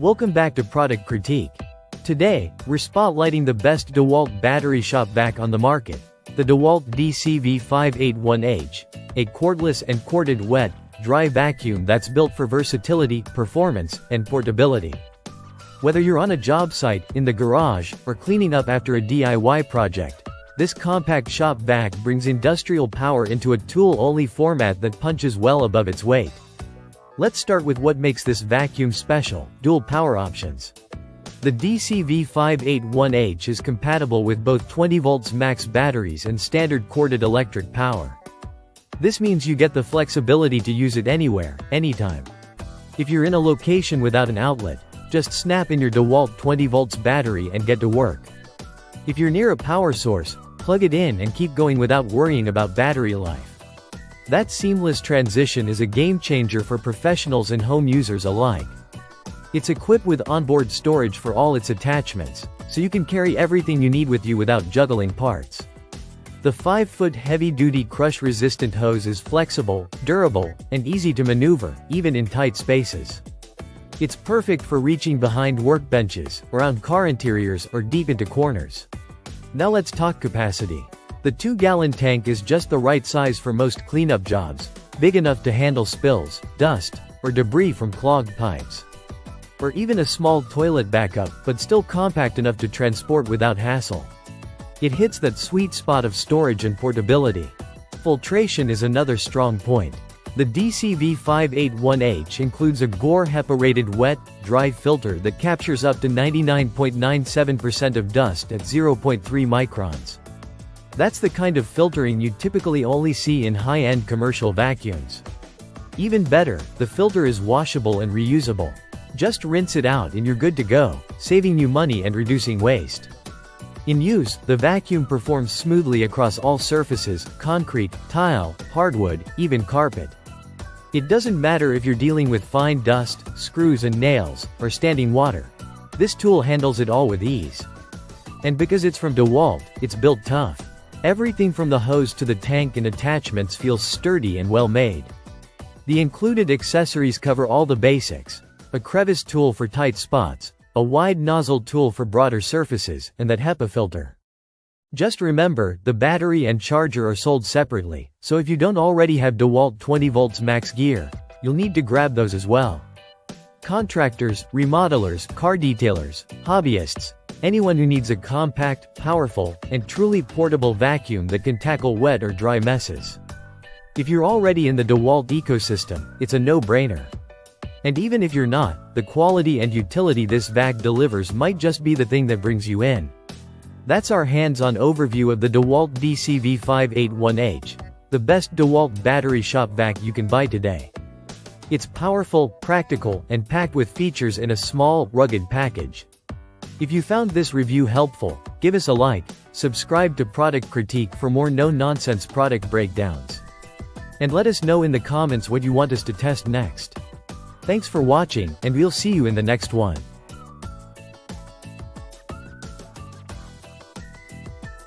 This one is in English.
Welcome back to Product Critique. Today, we're spotlighting the best Dewalt Battery Shop Vac on the market, the Dewalt DC-V581H, a cordless and corded wet, dry vacuum that's built for versatility, performance, and portability. Whether you're on a job site, in the garage, or cleaning up after a DIY project, this compact shop vac brings industrial power into a tool-only format that punches well above its weight. Let's start with what makes this vacuum special: dual power options. The DC-V581H is compatible with both 20 volts max batteries and standard corded electric power. This means you get the flexibility to use it anywhere, anytime. If you're in a location without an outlet, just snap in your Dewalt 20 volts battery and get to work. If you're near a power source, plug it in and keep going without worrying about battery life. That seamless transition is a game changer for professionals and home users alike. It's equipped with onboard storage for all its attachments, so you can carry everything you need with you without juggling parts. The 5-foot heavy-duty crush-resistant hose is flexible, durable, and easy to maneuver, even in tight spaces. It's perfect for reaching behind workbenches, around car interiors, or deep into corners. Now let's talk capacity. The 2-gallon tank is just the right size for most cleanup jobs, big enough to handle spills, dust, or debris from clogged pipes. Or even a small toilet backup, but still compact enough to transport without hassle. It hits that sweet spot of storage and portability. Filtration is another strong point. The DC-V581H includes a Gore HEPA-rated wet, dry filter that captures up to 99.97% of dust at 0.3 microns. That's the kind of filtering you typically only see in high-end commercial vacuums. Even better, the filter is washable and reusable. Just rinse it out and you're good to go, saving you money and reducing waste. In use, the vacuum performs smoothly across all surfaces: concrete, tile, hardwood, even carpet. It doesn't matter if you're dealing with fine dust, screws and nails, or standing water. This tool handles it all with ease. And because it's from Dewalt, it's built tough. Everything from the hose to the tank and attachments feels sturdy and well made. The included accessories cover all the basics: a crevice tool for tight spots, a wide nozzle tool for broader surfaces, and that HEPA filter. Just remember, the battery and charger are sold separately, so if you don't already have Dewalt 20 volts max gear, you'll need to grab those as well. Contractors, remodelers, car detailers, hobbyists, anyone who needs a compact, powerful, and truly portable vacuum that can tackle wet or dry messes. If you're already in the Dewalt ecosystem, it's a no-brainer. And even if you're not, the quality and utility this vac delivers might just be the thing that brings you in. That's our hands-on overview of the Dewalt DC-V581H, the best Dewalt battery shop vac you can buy today. It's powerful, practical, and packed with features in a small, rugged package. If you found this review helpful, give us a like, subscribe to Product Critique for more no-nonsense product breakdowns. And let us know in the comments what you want us to test next. Thanks for watching, and we'll see you in the next one.